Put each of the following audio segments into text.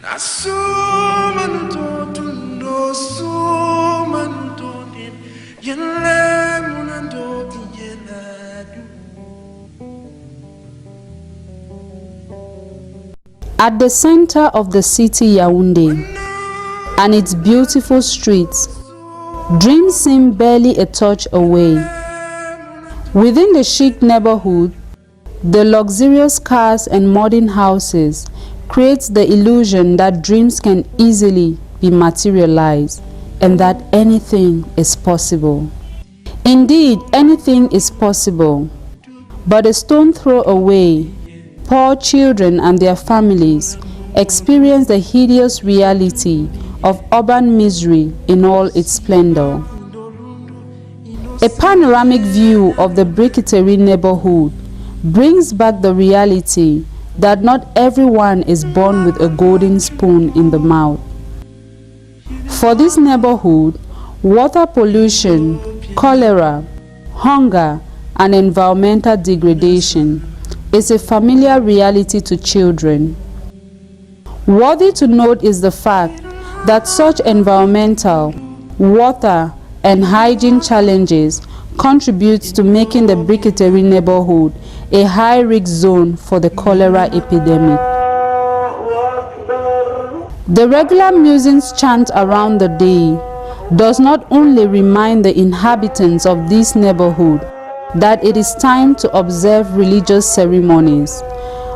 At the center of the city Yaoundé and its beautiful streets, dreams seem barely a touch away. Within the chic neighborhood, the luxurious cars and modern houses creates the illusion that dreams can easily be materialized and that anything is possible. Indeed, anything is possible, but a stone throw away, poor children and their families experience the hideous reality of urban misery in all its splendor. A panoramic view of the Briqueterie neighborhood brings back the reality that not everyone is born with a golden spoon in the mouth. For this neighborhood, water pollution, cholera, hunger, and environmental degradation is a familiar reality to children. Worthy to note is the fact that such environmental, water, and hygiene challenges contribute to making the Briqueterie neighborhood a high-risk zone for the cholera epidemic. The regular musings chant around the day does not only remind the inhabitants of this neighborhood that it is time to observe religious ceremonies,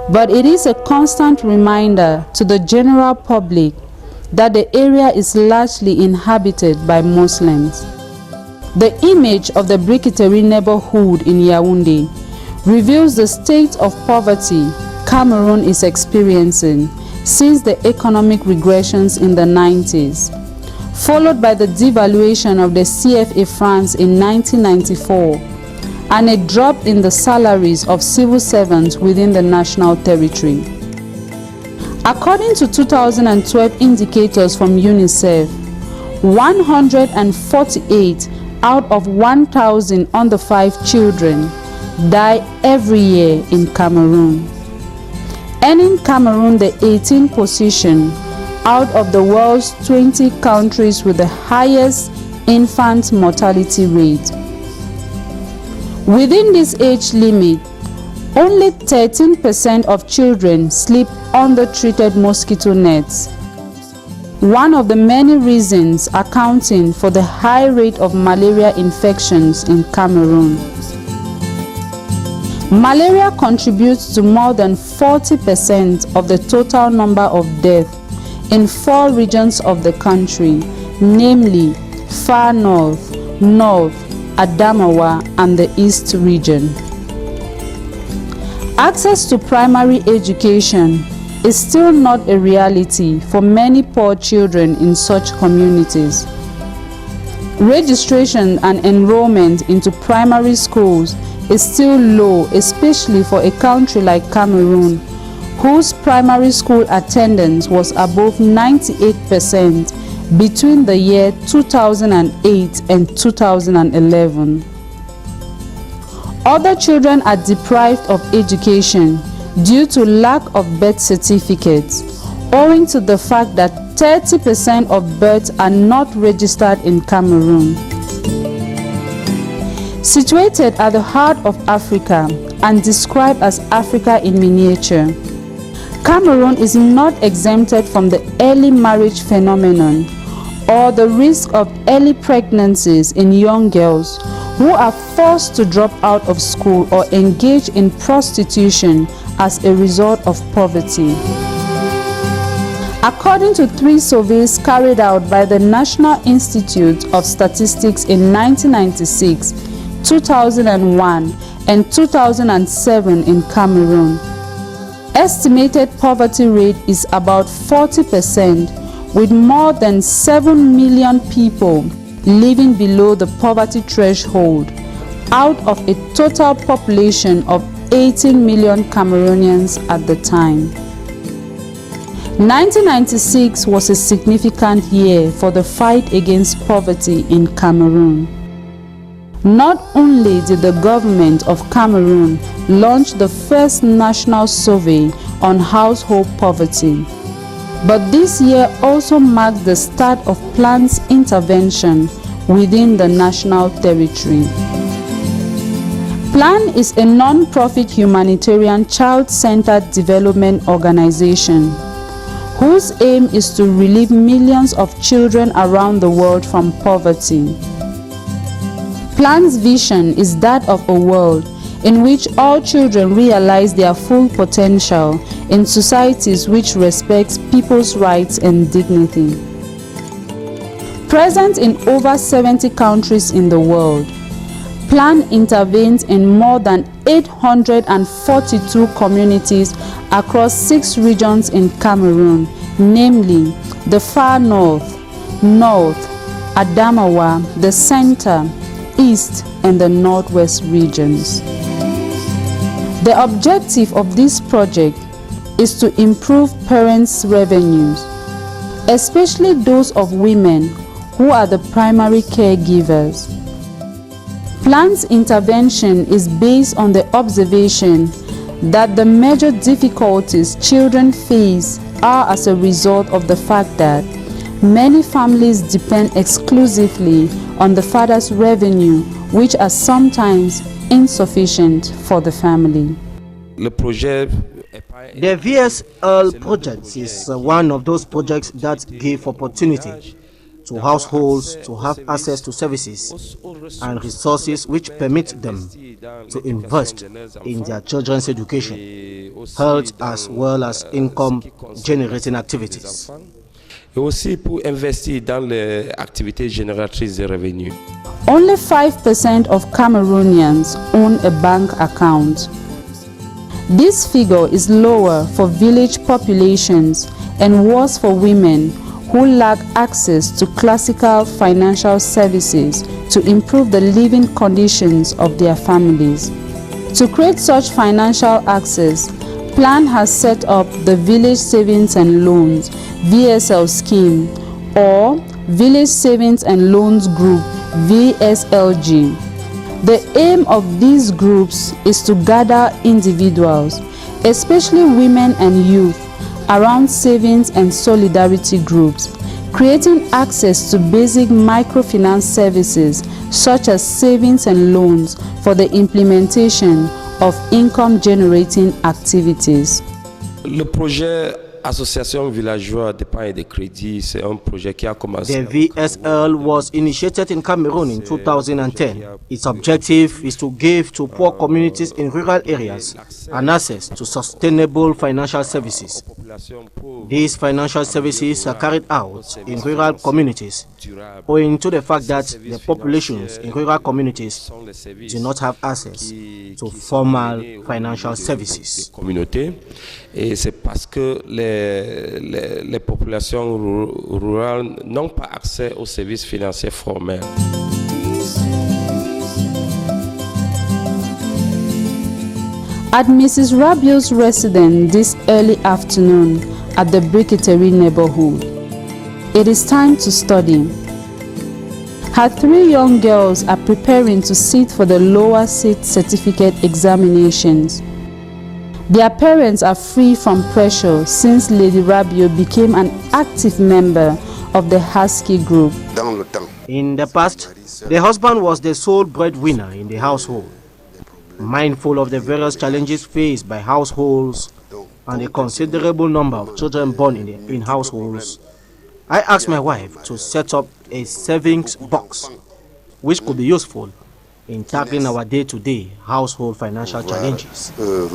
but it is a constant reminder to the general public that the area is largely inhabited by Muslims. The image of the Briqueterie neighborhood in Yaoundé reveals the state of poverty Cameroon is experiencing since the economic regressions in the 90s, followed by the devaluation of the CFA francs in 1994 and a drop in the salaries of civil servants within the national territory. According to 2012 indicators from UNICEF, 148 out of 1,000 under 5 children die every year in Cameroon, earning Cameroon the 18th position out of the world's 20 countries with the highest infant mortality rate. Within this age limit, only 13% of children sleep under treated mosquito nets, one of the many reasons accounting for the high rate of malaria infections in Cameroon. Malaria contributes to more than 40% of the total number of deaths in 4 regions of the country, namely Far North, North, Adamawa, and the East region. Access to primary education is still not a reality for many poor children in such communities. Registration and enrollment into primary schools is still low, especially for a country like Cameroon, whose primary school attendance was above 98% between the year 2008 and 2011. Other children are deprived of education due to lack of birth certificates, owing to the fact that 30% of births are not registered in Cameroon. Situated at the heart of Africa and described as Africa in miniature, Cameroon is not exempted from the early marriage phenomenon or the risk of early pregnancies in young girls who are forced to drop out of school or engage in prostitution as a result of poverty. According to 3 surveys carried out by the National Institute of Statistics in 1996, 2001, and 2007 in Cameroon, estimated poverty rate is about 40%, with more than 7 million people living below the poverty threshold out of a total population of 18 million Cameroonians at the time. 1996 was a significant year for the fight against poverty in Cameroon. Not only did the government of Cameroon launch the first national survey on household poverty, But this year also marks the start of Plan's intervention within the national territory. Plan is a non-profit humanitarian child-centered development organization whose aim is to relieve millions of children around the world from poverty. Plan's vision is that of a world in which all children realize their full potential in societies which respect people's rights and dignity. Present in over 70 countries in the world, Plan intervenes in more than 842 communities across 6 regions in Cameroon, namely the Far North, North, Adamawa, the Center, East, and the Northwest regions. The objective of this project is to improve parents' revenues, especially those of women who are the primary caregivers. Plan's intervention is based on the observation that the major difficulties children face are as a result of the fact that many families depend exclusively on the father's revenue, which are sometimes insufficient for the family. The VSL project is one of those projects that give opportunity to households to have access to services and resources which permit them to invest in their children's education, health, as well as income-generating activities. Et aussi pour investir dans les activités génératrices de revenus. Only 5% of Cameroonians own a bank account. This figure is lower for village populations and worse for women who lack access to classical financial services to improve the living conditions of their families. To create such financial access, Plan has set up the Village Savings and Loans (VSL) scheme or Village Savings and Loans Group (VSLG). The aim of these groups is to gather individuals, especially women and youth, around savings and solidarity groups, creating access to basic microfinance services such as savings and loans for the implementation of income-generating activities. Le projet Association Villageois d'épargne et de crédit, c'est un projet qui a commencé. The VSL was initiated in Cameroon in 2010. Its objective is to give to poor communities in rural areas an access to sustainable financial services. These financial services are carried out in rural communities, owing to the fact that the populations in rural communities do not have access to formal financial services. Et c'est parce que les populations rurales n'ont pas accès aux services financiers formels. At Mrs. Rabiot's residence this early afternoon at the Briqueterie neighborhood, it is time to study. Her 3 young girls are preparing to sit for the lower seat certificate examinations. Their parents are free from pressure since Lady Rabiot became an active member of the Husky group. In the past, the husband was the sole breadwinner in the household. Mindful of the various challenges faced by households and a considerable number of children born in households, I asked my wife to set up a savings box which could be useful in tackling our day-to-day household financial challenges. In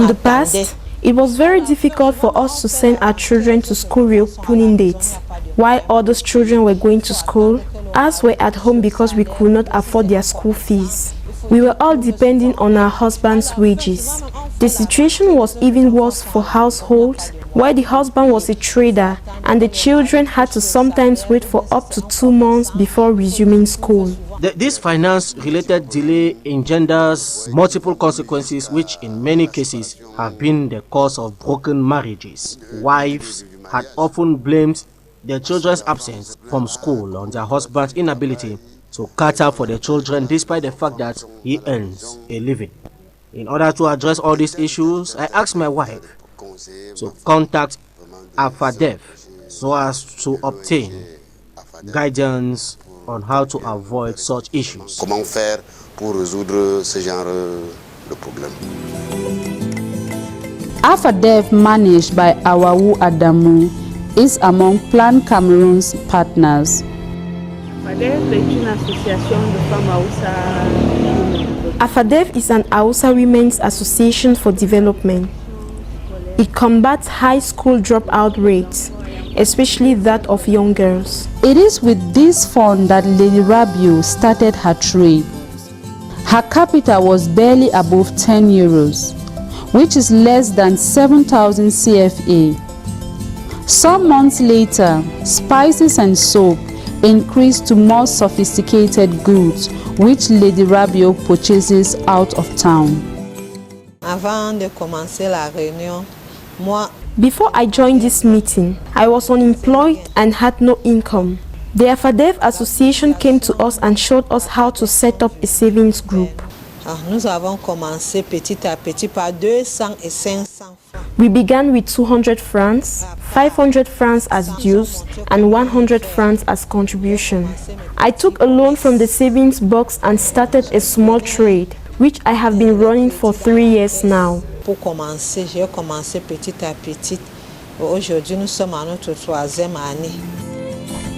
the past, it was very difficult for us to send our children to school reopening dates, while others children were going to school. Us were at home because we could not afford their school fees. We were all depending on our husband's wages. The situation was even worse for households where the husband was a trader and the children had to sometimes wait for up to 2 months before resuming school. This finance-related delay engenders multiple consequences which in many cases have been the cause of broken marriages. Wives had often blamed their children's absence from school on their husband's inability to cater for their children despite the fact that he earns a living. In order to address all these issues, I asked my wife to contact AFADEF so as to obtain guidance on how to avoid such issues. Comment faire pour résoudre ce genre de problème? AFADEF, managed by Awawu Adamu, is among Plan Cameroon's partners. AFADEF is an Hausa Women's Association for Development. It combats high school dropout rates, especially that of young girls. It is with this fund that Lady Rabiu started her trade. Her capital was barely above 10 euros, which is less than 7,000 CFA. Some months later, spices and soap increased to more sophisticated goods, which Lady Rabiu purchases out of town. Before I joined this meeting, I was unemployed and had no income. The AFADEF Association came to us and showed us how to set up a savings group. We began with 200 francs, 500 francs as dues, and 100 francs as contribution. I took a loan from the savings box and started a small trade, which I have been running for 3 years now.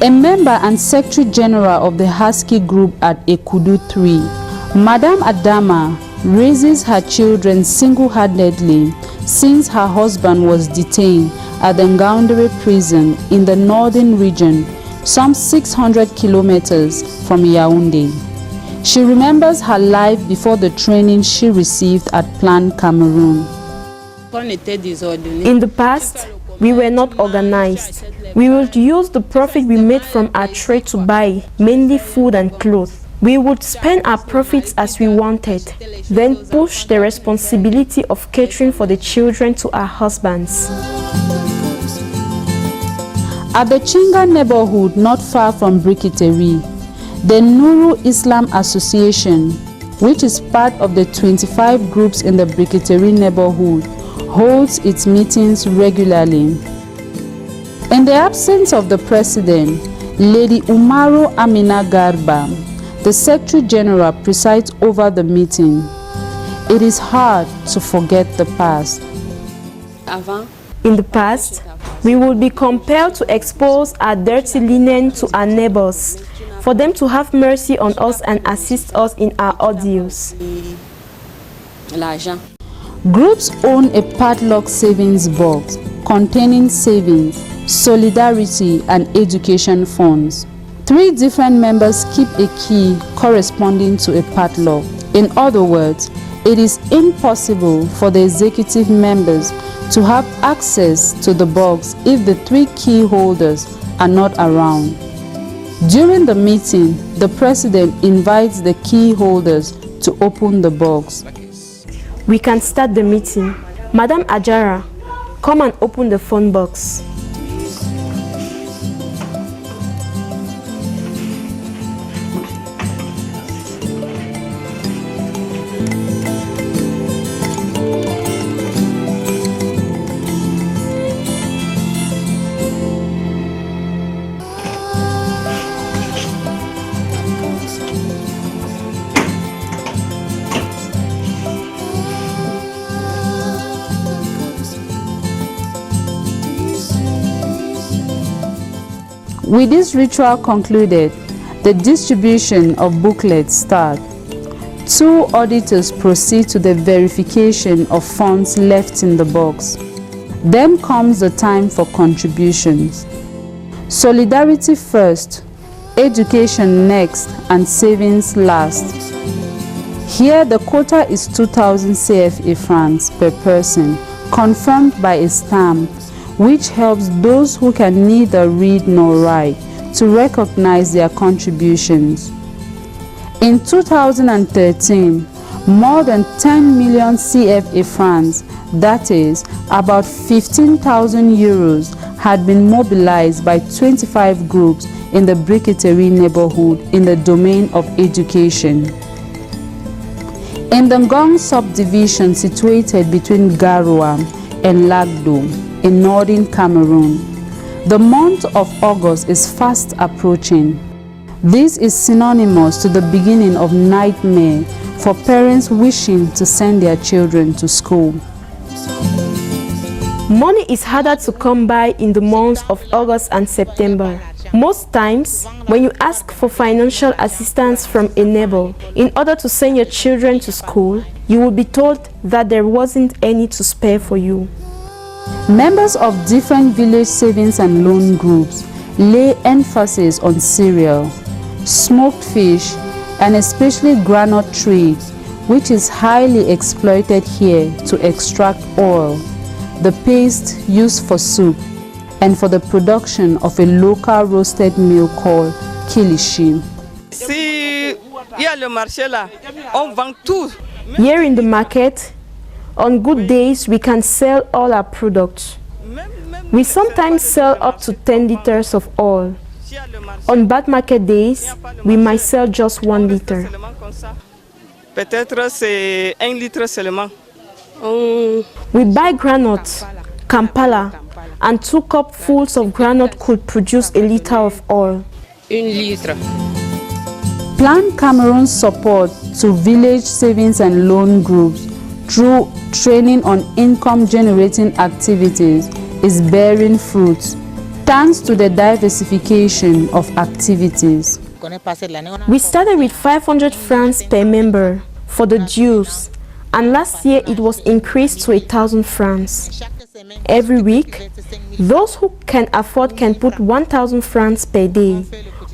A member and Secretary General of the Husky Group at Ekudu 3, Madame Adama raises her children single-handedly since her husband was detained at the Ngaoundéré prison in the northern region, some 600 kilometers from Yaoundé. She remembers her life before the training she received at Plan Cameroon. In the past, we were not organized. We would use the profit we made from our trade to buy mainly food and clothes. We would spend our profits as we wanted, then push the responsibility of catering for the children to our husbands. At the Chinga neighborhood not far from Brikiteri, the Nuru Islam Association, which is part of the 25 groups in the Brikiteri neighborhood, holds its meetings regularly. In the absence of the president, Lady Umaru Amina Garba, the Secretary General, presides over the meeting. It is hard to forget the past. In the past, we would be compelled to expose our dirty linen to our neighbors, for them to have mercy on us and assist us in our ordeals. Groups own a padlock savings box containing savings, solidarity, and education funds. 3 different members keep a key corresponding to a padlock. In other words, it is impossible for the executive members to have access to the box if the 3 key holders are not around. During the meeting, the president invites the key holders to open the box. We can start the meeting. Madam Ajara, come and open the phone box. With this ritual concluded, the distribution of booklets starts. 2 auditors proceed to the verification of funds left in the box. Then comes the time for contributions. Solidarity first, education next, and savings last. Here the quota is 2,000 CFA francs per person, confirmed by a stamp, which helps those who can neither read nor write to recognize their contributions. In 2013, more than 10 million CFA francs, that is, about 15,000 euros, had been mobilized by 25 groups in the Brikiteri neighborhood in the domain of education. In the Ngong subdivision situated between Garoua and Lagdo in northern Cameroon, the month of August is fast approaching. This is synonymous to the beginning of nightmare for parents wishing to send their children to school. Money is harder to come by in the months of August and September. Most times, when you ask for financial assistance from a neighbor in order to send your children to school, you will be told that there wasn't any to spare for you. Members of different village savings and loan groups lay emphasis on cereal, smoked fish, and especially groundnut trade, which is highly exploited here to extract oil, the paste used for soup, and for the production of a local roasted meal called kilishi. Here in the market, on good days, we can sell all our products. We sometimes sell up to 10 liters of oil. On bad market days, we might sell just 1 liter. We buy groundnut, Kampala, and 2 cupfuls of groundnut could produce a liter of oil. Plan Cameroon's support to village savings and loan groups through training on income-generating activities is bearing fruit, thanks to the diversification of activities. We started with 500 francs per member for the dues, and last year it was increased to 1,000 francs. Every week, those who can afford can put 1,000 francs per day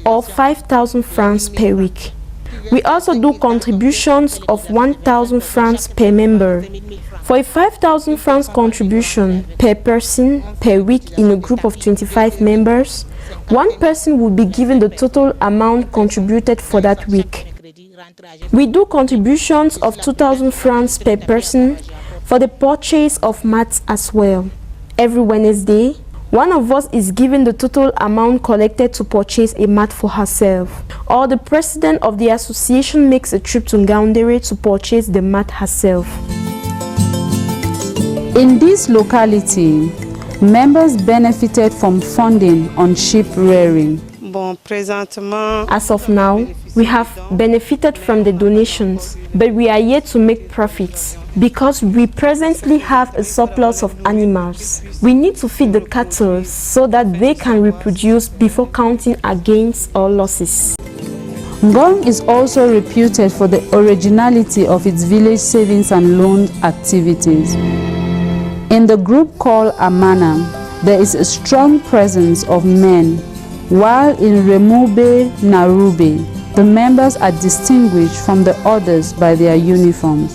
or 5,000 francs per week. We also do contributions of 1,000 francs per member. For a 5,000 francs contribution per person per week in a group of 25 members, one person will be given the total amount contributed for that week. We do contributions of 2,000 francs per person for the purchase of mats as well. Every Wednesday, one of us is given the total amount collected to purchase a mat for herself, or the president of the association makes a trip to Ngaoundéré to purchase the mat herself. In this locality, members benefited from funding on sheep rearing. As of now, we have benefited from the donations, but we are yet to make profits because we presently have a surplus of animals. We need to feed the cattle so that they can reproduce before counting our gains or losses. Ngong is also reputed for the originality of its village savings and loan activities. In the group called Amana, there is a strong presence of men, while in Remube Narube, the members are distinguished from the others by their uniforms.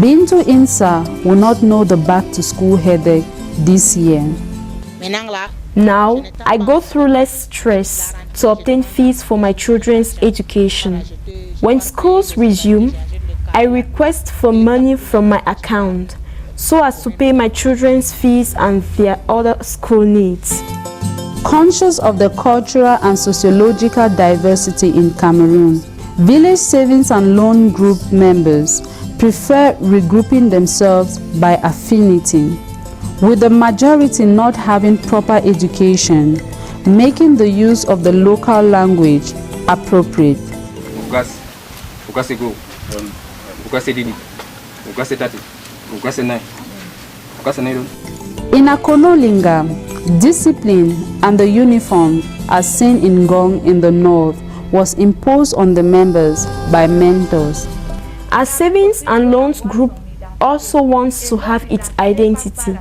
Bintu Insa will not know the back-to-school headache this year. Now, I go through less stress to obtain fees for my children's education. When schools resume, I request for money from my account so as to pay my children's fees and their other school needs. Conscious of the cultural and sociological diversity in Cameroon, village savings and loan group members prefer regrouping themselves by affinity, with the majority not having proper education, making the use of the local language appropriate. In Akonolinga, discipline and the uniform as seen in Ngong in the north was imposed on the members by mentors. Our savings and loans group also wants to have its identity,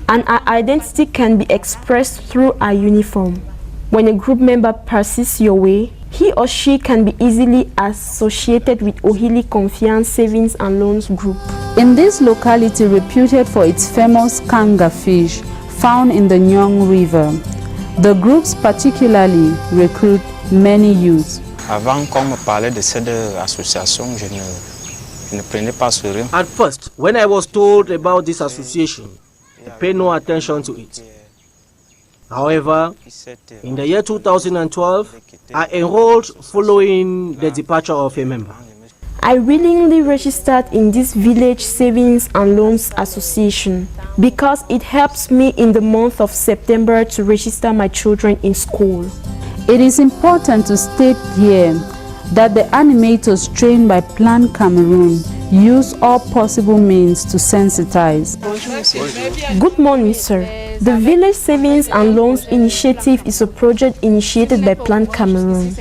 and our identity can be expressed through our uniform. When a group member passes your way, he or she can be easily associated with Ohili Confiance Savings and Loans Group. In this locality reputed for its famous kanga fish found in the Nyong River, the groups particularly recruit many youths. Avant qu'on me parlait de cette association, je ne prenais pas sur eux. At first, when I was told about this association, I paid no attention to it. However, in the year 2012, I enrolled following the departure of a member. I willingly registered in this Village Savings and Loans Association because it helps me in the month of September to register my children in school. It is important to state here that the animators trained by Plan Cameroon use all possible means to sensitize. Good morning, sir. The Village Savings and Loans Initiative is a project initiated by Plan Cameroon.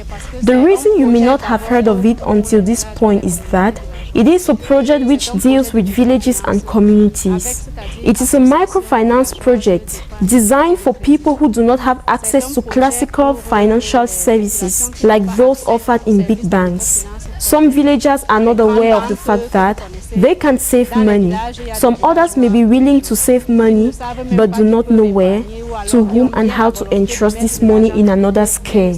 The reason you may not have heard of it until this point is that it is a project which deals with villages and communities. It is a microfinance project designed for people who do not have access to classical financial services like those offered in big banks. Some villagers are not aware of the fact that they can save money. Some others may be willing to save money but do not know where, to whom and how to entrust this money in another's care.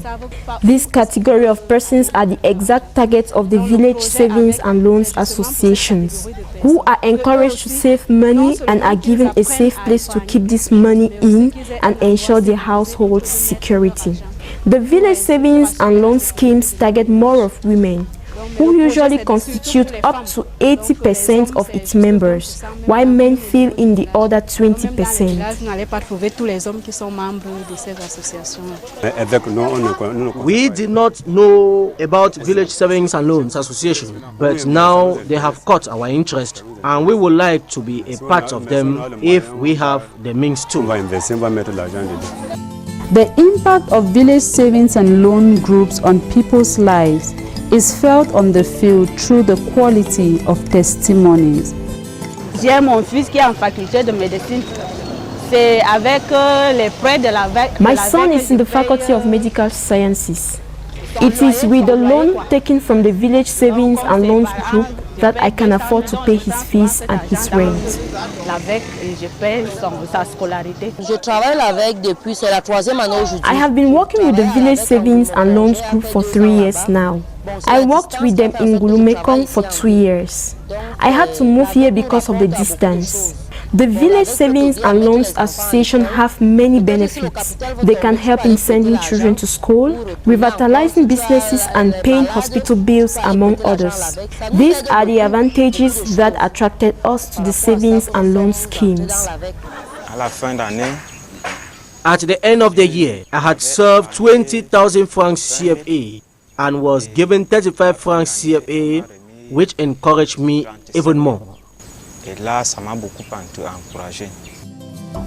This category of persons are the exact targets of the Village Savings and Loans Associations, who are encouraged to save money and are given a safe place to keep this money in and ensure their household's security. The Village Savings and Loan schemes target more of women, who usually constitute up to 80% of its members, while men fill in the other 20%. We did not know about Village Savings and Loans Association, but now they have caught our interest and we would like to be a part of them if we have the means to. The impact of village savings and loan groups on people's lives is felt on the field through the quality of testimonies. J'ai mon fils qui est en faculté de médecine. C'est avec les prêts de la VEC. My son is in the Faculty of Medical Sciences. It is with the loan taken from the Village Savings and Loans Group that I can afford to pay his fees and his rent. I have been working with the Village Savings and Loans Group for 3 years now. I worked with them in Gulumekong for 2 years. I had to move here because of the distance. The Village Savings and Loans Association have many benefits. They can help in sending children to school, revitalizing businesses and paying hospital bills, among others. These are the advantages that attracted us to the savings and loan schemes. At the end of the year, I had served 20,000 francs CFA and was given 35 francs CFA, which encouraged me even more.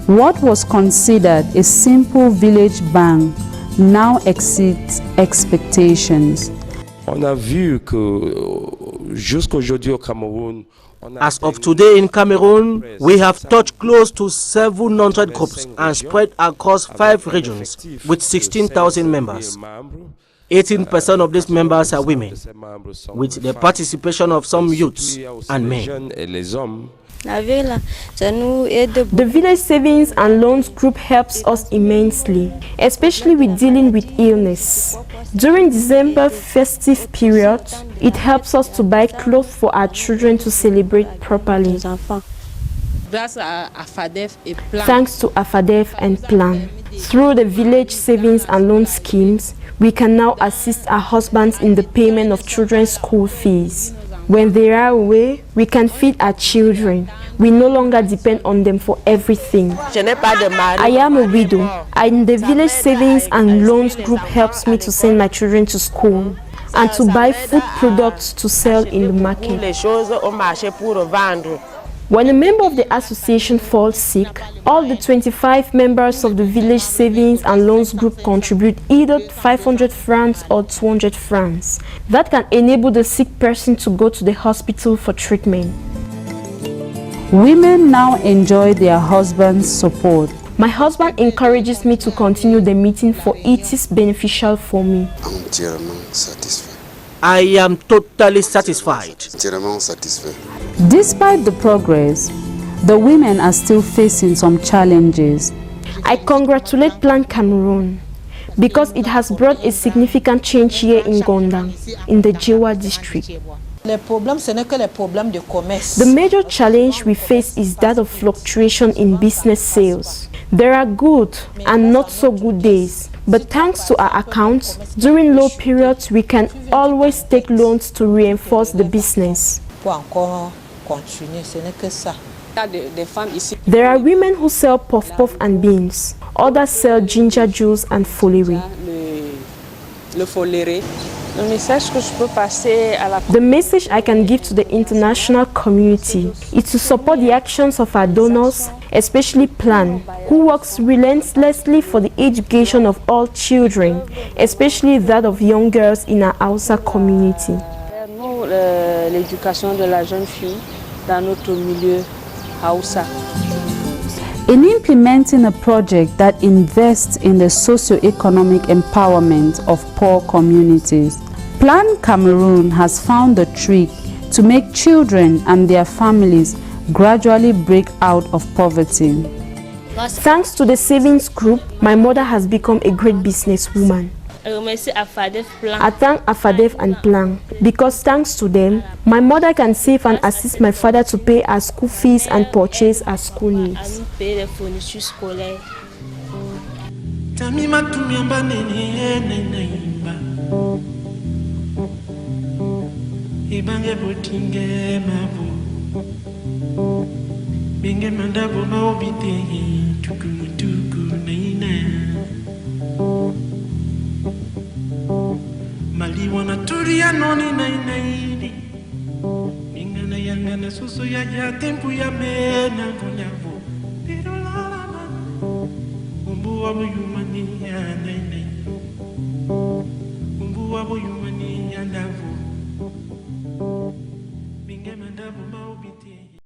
What was considered a simple village bank now exceeds expectations. As of today in Cameroon, we have touched close to 700 groups and spread across 5 regions with 16,000 members. 18% of these members are women, with the participation of some youths and men. The Village Savings and Loans Group helps us immensely, especially with dealing with illness. During December festive period, it helps us to buy clothes for our children to celebrate properly. Thanks to AFADEF and Plan. Through the Village Savings and Loan schemes, we can now assist our husbands in the payment of children's school fees. When they are away, we can feed our children. We no longer depend on them for everything. I am a widow, and the Village Savings and Loans Group helps me to send my children to school and to buy food products to sell in the market. When a member of the association falls sick, all the 25 members of the Village Savings and Loans Group contribute either 500 francs or 200 francs. That can enable the sick person to go to the hospital for treatment. Women now enjoy their husband's support. My husband encourages me to continue the meeting, for it is beneficial for me. I am totally satisfied. Despite the progress, the women are still facing some challenges. I congratulate Plan Cameroon because it has brought a significant change here in Gondang, in the Jewa district. The major challenge we face is that of fluctuation in business sales. There are good and not so good days, but thanks to our accounts, during low periods we can always take loans to reinforce the business. There are women who sell puff-puff and beans. Others sell ginger juice and folere. The message I can give to the international community is to support the actions of our donors, especially Plan, who works relentlessly for the education of all children, especially that of young girls in our Hausa community. L'éducation de la jeune fille dans notre milieu Hausa. In implementing a project that invests in the socio-economic empowerment of poor communities, Plan Cameroon has found a trick to make children and their families gradually break out of poverty. Thanks to the savings group, my mother has become a great businesswoman. I thank AFADEF and Plan because thanks to them, my mother can save and assist my father to pay our school fees and purchase our school needs. Maliwana turia noni naidi Ningana yangana susu ya tempu ya mena kunyavo Pero la la Umbu wabu yumani ya nainai Umbu wabu yumani ya ndavu Binge mandavu maubiti